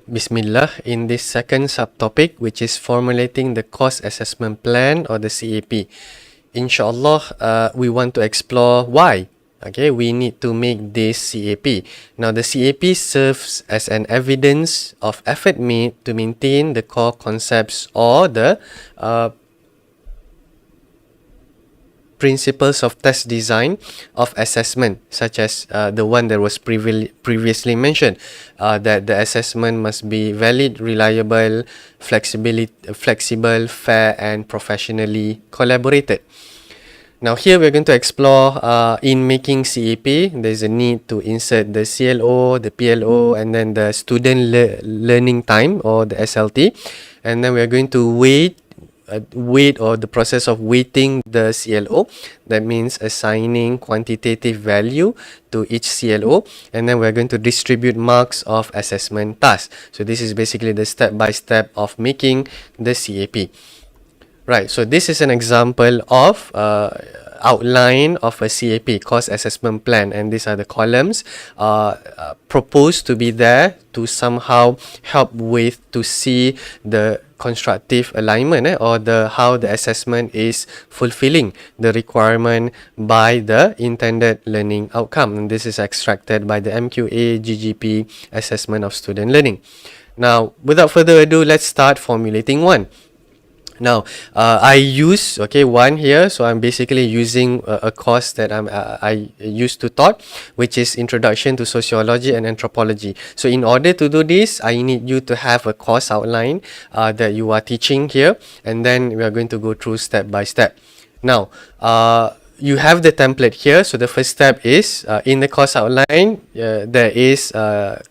Bismillah, in this second subtopic, which is formulating the course assessment plan or the CAP. Inshallah, we want to explore why. Okay, we need to make this CAP. Now, the CAP serves as an evidence of effort made to maintain the core concepts or the principles of test design of assessment, such as the one that was previously mentioned, that the assessment must be valid, reliable, flexible, fair, and professionally collaborated. Now here we're going to explore in making CAP, there's a need to insert the CLO, the PLO, and then the student learning time or the SLT. And then we're going to weight or the process of weighting the CLO. That means assigning quantitative value to each CLO, and then we're going to distribute marks of assessment tasks. So this is basically the step-by-step of making the CAP. Right, so this is an example of outline of a CAP, course assessment plan, and these are the columns proposed to be there to somehow help with to see the constructive alignment or the how the assessment is fulfilling the requirement by the intended learning outcome. And this is extracted by the MQA GGP assessment of student learning. Now, without further ado, let's start formulating one. Now, I use one here, so I'm basically using a course that I used to taught, which is Introduction to Sociology and Anthropology. So in order to do this, I need you to have a course outline that you are teaching here, and then we are going to go through step by step. Now, you have the template here. So the first step is in the course outline, there is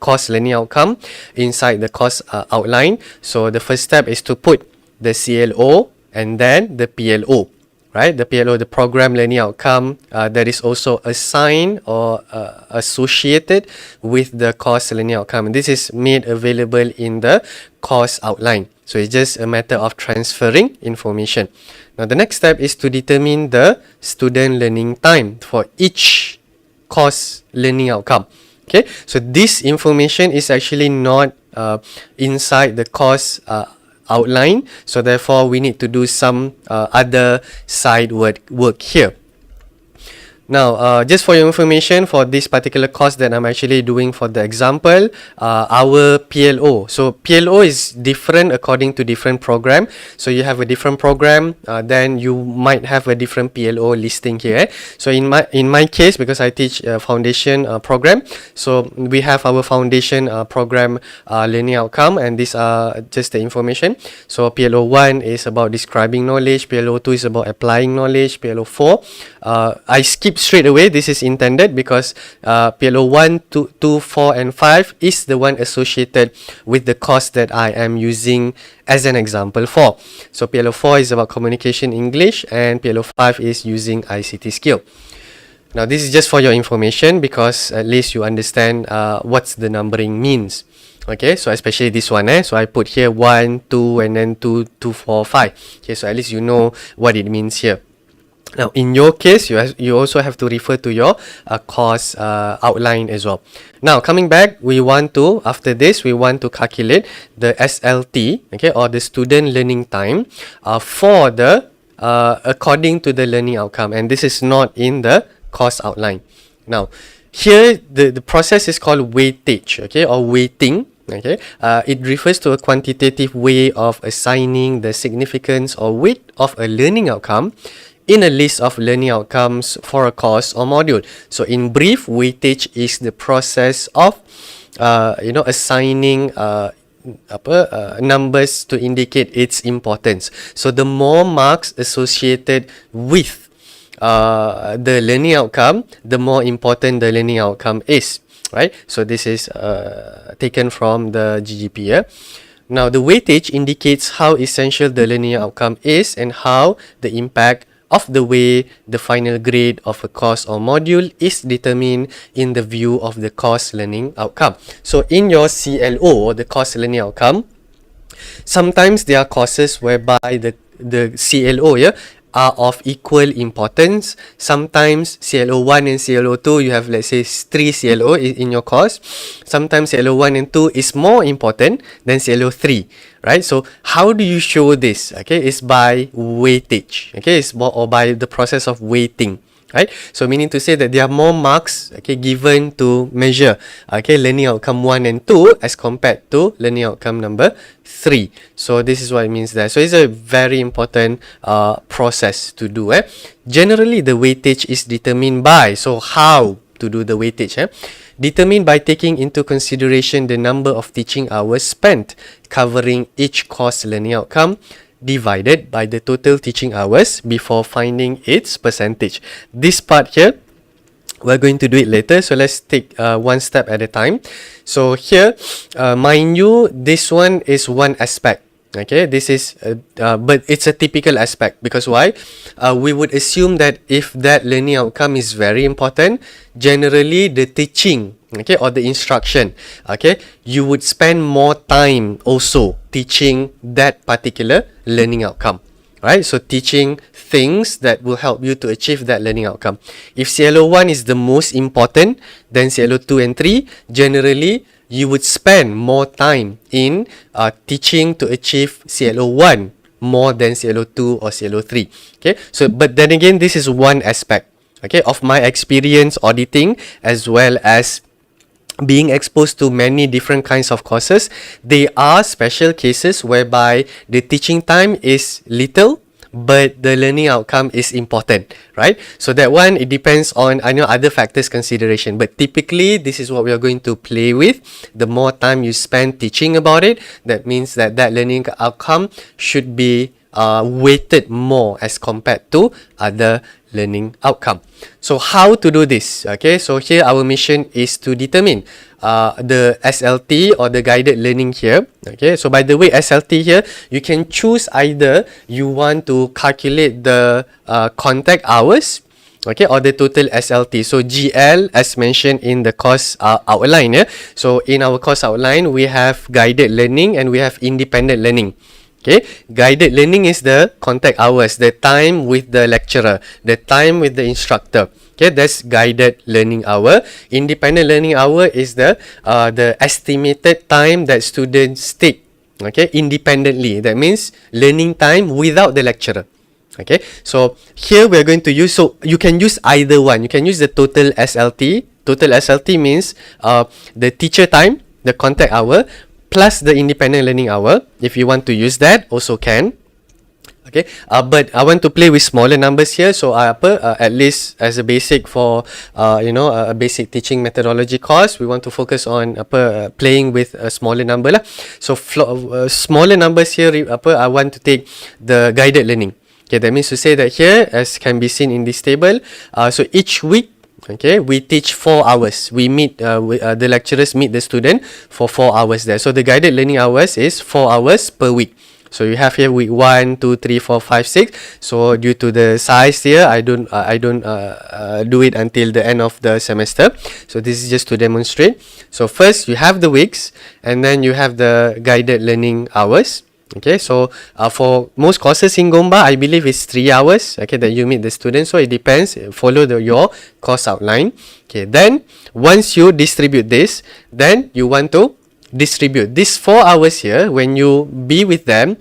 course learning outcome inside the course outline. So the first step is to put the CLO and then the PLO, right? The PLO, the program learning outcome, that is also assigned or associated with the course learning outcome. And this is made available in the course outline. So it's just a matter of transferring information. Now the next step is to determine the student learning time for each course learning outcome. Okay, so this information is actually not inside the course outline, so therefore we need to do some other side work here. Now, just for your information, for this particular course that I'm actually doing for the example, our PLO. So PLO is different according to different program. So you have a different program, then you might have a different PLO listing here. So in my case, because I teach a foundation program, so we have our foundation program learning outcome, and these are just the information. So PLO 1 is about describing knowledge, PLO 2 is about applying knowledge, PLO 4, I skip straight away. This is intended because PLO 1, 2, 4 and 5 is the one associated with the course that I am using as an example for. So PLO 4 is about communication English, and PLO 5 is using ICT skill. Now this is just for your information, because at least you understand what's the numbering means. Okay, so especially this one, so I put here 1, 2 and then 2, 2, 4, 5. Okay, so at least you know what it means here. Now, in your case, you also have to refer to your course outline as well. Now, coming back, after this, we want to calculate the SLT, okay, or the student learning time for the, according to the learning outcome. And this is not in the course outline. Now, here, the process is called weightage, okay, or weighting. Okay, it refers to a quantitative way of assigning the significance or weight of a learning outcome in a list of learning outcomes for a course or module. So in brief, weightage is the process of assigning numbers to indicate its importance. So the more marks associated with the learning outcome, the more important the learning outcome is, right? So this is taken from the GGP here. Now the weightage indicates how essential the learning outcome is and how the impact of the way the final grade of a course or module is determined in the view of the course learning outcome. So in your CLO, or the course learning outcome, sometimes there are courses whereby the CLO are of equal importance. Sometimes CLO1 and CLO2, you have, let's say, 3 CLO in your course. Sometimes CLO1 and 2 is more important than CLO3, right? So how do you show this? Okay, it's by weightage. Okay, it's or by the process of weighting. Right, so meaning to say that there are more marks, okay, given to measure, okay, learning outcome 1 and 2 as compared to learning outcome number 3. So this is what it means there. So it's a very important process to do. Generally, the weightage is determined by, so how to do the weightage? Determined by taking into consideration the number of teaching hours spent covering each course learning outcome divided by the total teaching hours before finding its percentage. This part here, we're going to do it later. So let's take one step at a time. So here, mind you, this one is one aspect. Okay, this is, but it's a typical aspect because why? We would assume that if that learning outcome is very important, generally the teaching, okay, or the instruction, okay, you would spend more time also teaching that particular learning outcome, right? So teaching things that will help you to achieve that learning outcome. If CLO1 is the most important, then CLO2 and 3, generally you would spend more time in teaching to achieve CLO1 more than CLO2 or CLO3. Okay, so but then again, this is one aspect, okay, of my experience auditing as well as being exposed to many different kinds of courses. There are special cases whereby the teaching time is little but the learning outcome is important, right? So that one, it depends on, I know, other factors consideration, but typically this is what we are going to play with. The more time you spend teaching about it, that means that that learning outcome should be weighted more as compared to other learning outcome. So how to do this? Okay, so here our mission is to determine the SLT or the guided learning here. Okay, so by the way, SLT here, you can choose either you want to calculate the contact hours, okay, or the total SLT. So GL, as mentioned in the course outline, yeah? So in our course outline, we have guided learning and we have independent learning. Okay, guided learning is the contact hours, the time with the lecturer, the time with the instructor. Okay, that's guided learning hour. Independent learning hour is the estimated time that students take, okay, independently. That means learning time without the lecturer. Okay, so here we are going to use, so you can use either one. You can use the total SLT. Total SLT means the teacher time, the contact hour, plus the independent learning hour. If you want to use that, also can. Okay, but I want to play with smaller numbers here. So at least as a basic for a basic teaching methodology course, we want to focus on playing with a smaller number lah. So smaller numbers here, I want to take the guided learning. Okay, that means to say that here, as can be seen in this table, so each week, okay, we teach 4 hours. We meet, the lecturers meet the student for 4 hours there. So the guided learning hours is 4 hours per week. So you have here week 1, 2, 3, 4, 5, 6. So due to the size here, I don't do it until the end of the semester. So this is just to demonstrate. So first you have the weeks, and then you have the guided learning hours. Okay, so for most courses in Gombak, I believe it's 3 hours, okay, that you meet the students. So it depends, follow your course outline. Okay, then once you distribute this, then you want to distribute this 4 hours here when you be with them.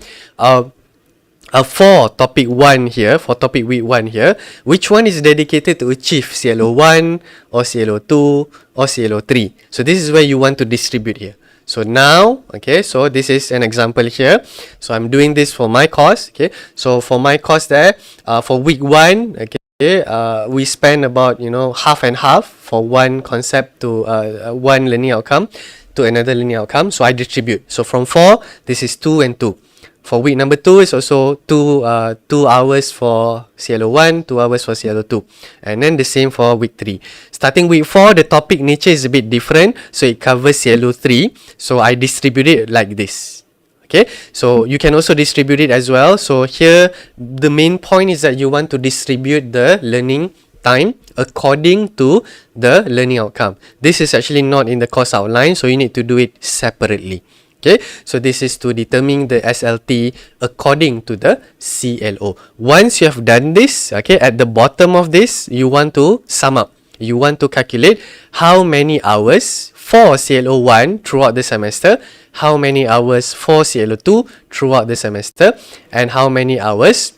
For topic 1 here, for topic week 1 here, which one is dedicated to achieve CLO1 or CLO2 or CLO3? So this is where you want to distribute here. So now, okay, so this is an example here. So I'm doing this for my course. Okay, so for my course there, for week 1, okay, we spend about, half and half for one concept to one learning outcome to another learning outcome. So I distribute. So from 4, this is 2 and 2. For week number 2 is also 2 hours for CLO1, 2 hours for CLO2. And then the same for week 3. Starting week 4, the topic nature is a bit different. So it covers CLO3. So I distribute it like this. Okay, so you can also distribute it as well. So here, the main point is that you want to distribute the learning time according to the learning outcome. This is actually not in the course outline, so you need to do it separately. Okay, so this is to determine the SLT according to the CLO. Once you have done this, okay, at the bottom of this, you want to sum up. You want to calculate how many hours for CLO1 throughout the semester, how many hours for CLO2 throughout the semester, and how many hours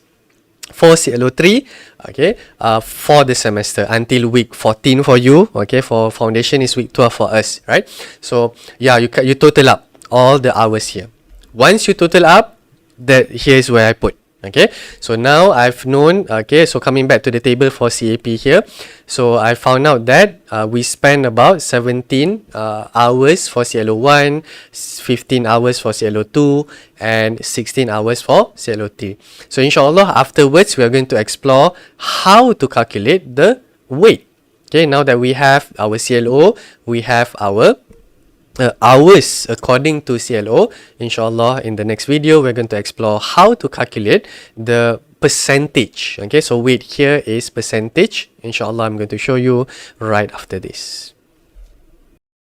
for CLO3, okay, for the semester until week 14 for you. Okay, for foundation is week 12 for us, right? So yeah, you total up all the hours here. Once you total up, that here's where I put. Okay, so now I've known. Okay, so coming back to the table for CAP here, so I found out that we spend about 17 hours for CLO1, 15 hours for CLO2, and 16 hours for CLO3. So inshallah, afterwards we are going to explore how to calculate the weight. Okay, now that we have our CLO, we have our hours according to CLO. Inshallah, in the next video, we're going to explore how to calculate the percentage. Okay, so weight here is percentage. Inshallah, I'm going to show you right after this.